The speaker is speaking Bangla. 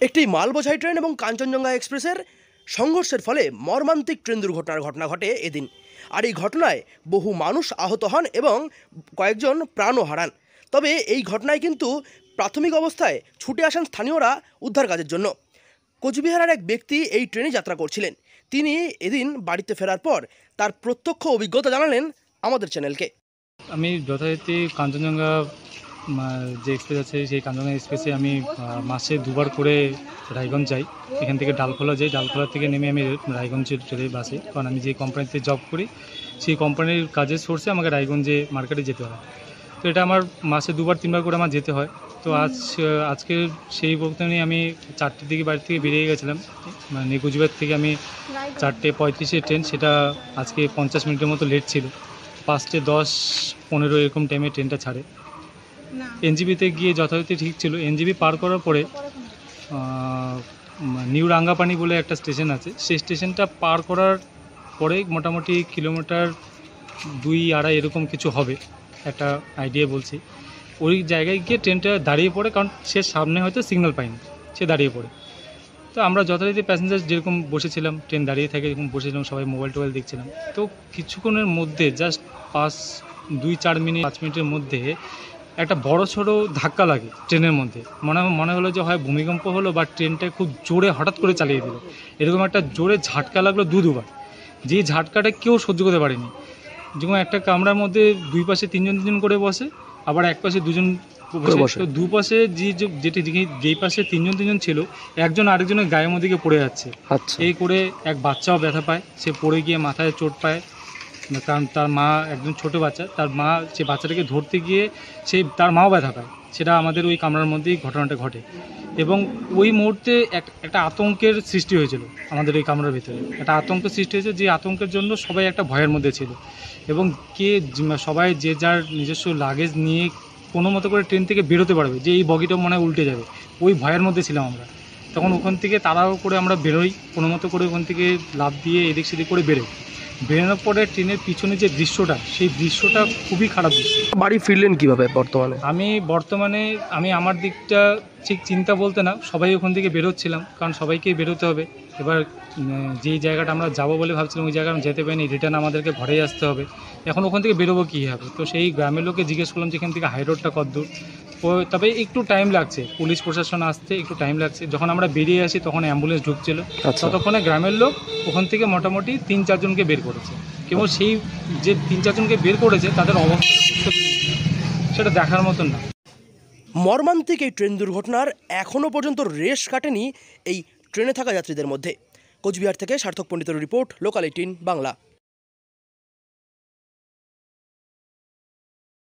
একটি মালবোঝাই ট্রেন এবং কাঞ্চনজঙ্ঘা এক্সপ্রেসের সংঘর্ষের ফলে মর্মান্তিক ট্রেন দুর্ঘটনার ঘটনা ঘটে এদিন। আর এই ঘটনায় বহু মানুষ আহত হন এবং কয়েকজন প্রাণও হারান। তবে এই ঘটনায় কিন্তু প্রাথমিক অবস্থায় ছুটে আসেন স্থানীয়রা উদ্ধার কাজের জন্য। কোচবিহারের এক ব্যক্তি এই ট্রেনে যাত্রা করছিলেন। তিনি এদিন বাড়িতে ফেরার পর তার প্রত্যক্ষ অভিজ্ঞতা জানালেন আমাদের চ্যানেলকে। আমি যথারীতি কাঞ্চনজঙ্ঘা যে এক্সপ্রেস আছে সেই কাঞ্চনজঙ্ঘা এক্সপ্রেসে আমি মাসে দুবার করে রায়গঞ্জ যাই। এখান থেকে ডালখোলা যাই, ডালখোলা থেকে নেমে আমি রায়গঞ্জে চলে বাসে, কারণ আমি যে কোম্পানিতে জব করি সেই কোম্পানির কাজের সোর্সে আমাকে রায়গঞ্জে মার্কেটে যেতে হয়। তো এটা আমার মাসে দুবার তিনবার করে আমার যেতে হয়। তো আজকে সেই বক্তব্য নিয়ে আমি 4টের দিকে বাড়ি থেকে বেরিয়ে গেছিলাম। মানে কোচবিহার থেকে আমি 4:35 ট্রেন, সেটা আজকে 50 মিনিটের মতো লেট ছিল। 5:10-15 এরকম টাইমে ট্রেনটা ছাড়ে। এনজিবিতে গিয়ে যথারীতি ঠিক ছিল। এনজিবি পার করার পরে নিউ রাঙ্গাপানি বলে একটা স্টেশন আছে, সেই স্টেশনটা পার করার পরে মোটামুটি কিলোমিটার 2-2.5 এরকম কিছু হবে, একটা আইডিয়া বলছি। ওই জায়গায় গিয়ে ট্রেনটা দাঁড়িয়ে পড়ে, কারণ সে সামনে হয়তো সিগন্যাল পায়নি, সে দাঁড়িয়ে পড়ে। তো আমরা যথারীতি প্যাসেঞ্জার যেরকম বসেছিলাম, ট্রেন দাঁড়িয়ে থাকে এরকম বসেছিলাম, সবাই মোবাইল টোবাইল দেখছিলাম। তো কিছুক্ষণের মধ্যে জাস্ট 2-4 মিনিট 5 মিনিটের মধ্যে একটা বড় সড়ো ধাক্কা লাগে ট্রেনের মধ্যে। মনে হলো যে হয় ভূমিকম্প হলো বা ট্রেনটা খুব জোরে হঠাৎ করে চালিয়ে দিল। এরকম একটা জোরে ঝাটকা লাগলো দুবার। যেই ঝাটকাটা কেউ সহ্য করতে পারেনি। যেমন একটা কামরার মধ্যে দুই পাশে 3জন করে বসে, আবার এক পাশে 2জন বসে। তো দুপাশে যেই পাশে 3জন ছিল, একজন আরেকজনের গায়ের মধ্যে গিয়ে পড়ে যাচ্ছে। এই করে এক বাচ্চাও ব্যথা পায়, সে পড়ে গিয়ে মাথায় চোট পায়। কারণ তার মা একজন ছোট বাচ্চা, তার মা সে বাচ্চাটাকে ধরতে গিয়ে তার মাও ব্যথা পায়। সেটা আমাদের ওই কামরার মধ্যেই ঘটনাটা ঘটে। এবং ওই মুহূর্তে একটা আতঙ্কের সৃষ্টি হয়েছিল আমাদের এই কামরার ভিতরে। একটা আতঙ্কের সৃষ্টি হয়েছে, যে আতঙ্কের জন্য সবাই একটা ভয়ের মধ্যে ছিল। এবং সবাই যে যার নিজস্ব লাগেজ নিয়ে কোনো মতো করে ট্রেন থেকে বেরোতে পারবে, যে এই বগিটা মনে হয় উল্টে যাবে, ওই ভয়ের মধ্যে ছিলাম আমরা। তখন ওখান থেকে তাড়াও করে আমরা বেরোই, কোনো মতো করে ওখান থেকে লাফ দিয়ে এদিক সেদিক করে বেরোনোর পরে ট্রেনের পিছনে যে দৃশ্যটা, সেই দৃশ্যটা খুবই খারাপ দৃশ্য। বাড়ি ফিরলেন কিভাবে বর্তমানে? আমি আমার দিকটা ঠিক চিন্তা বলতে না, সবাই ওখান থেকে বেরোচ্ছিলাম, কারণ সবাইকেই বেরোতে হবে। এবার যেই জায়গাটা আমরা যাবো বলে ভাবছিলাম, ওই জায়গায় যেতে পারিনি, রিটার্ন আমাদেরকে ঘরেই আসতে হবে। এখন ওখান থেকে বেরোবো কীভাবে? তো সেই গ্রামের লোকে জিজ্ঞেস করলাম যে এখান থেকে হাই রোডটা কতদূর। তবে একটু টাইম লাগছে, পুলিশ প্রশাসন আসতে একটু টাইম লাগছে। যখন আমরা বেরিয়ে আসি তখন অ্যাম্বুলেন্স ঢুকছিল। ততক্ষণে গ্রামের লোক ওখান থেকে মোটামুটি 3-4 জনকে বের করেছে। কেবল সেই যে 3-4 জনকে বের করেছে তাদের অবস্থা সেটা দেখার মতন না। মর্মান্তিক এই ট্রেন দুর্ঘটনার এখনও পর্যন্ত রেশ কাটেনি এই ট্রেনে থাকা যাত্রীদের মধ্যে। কোচবিহার থেকে সার্থক পণ্ডিতের রিপোর্ট, লোকাল 18 বাংলা।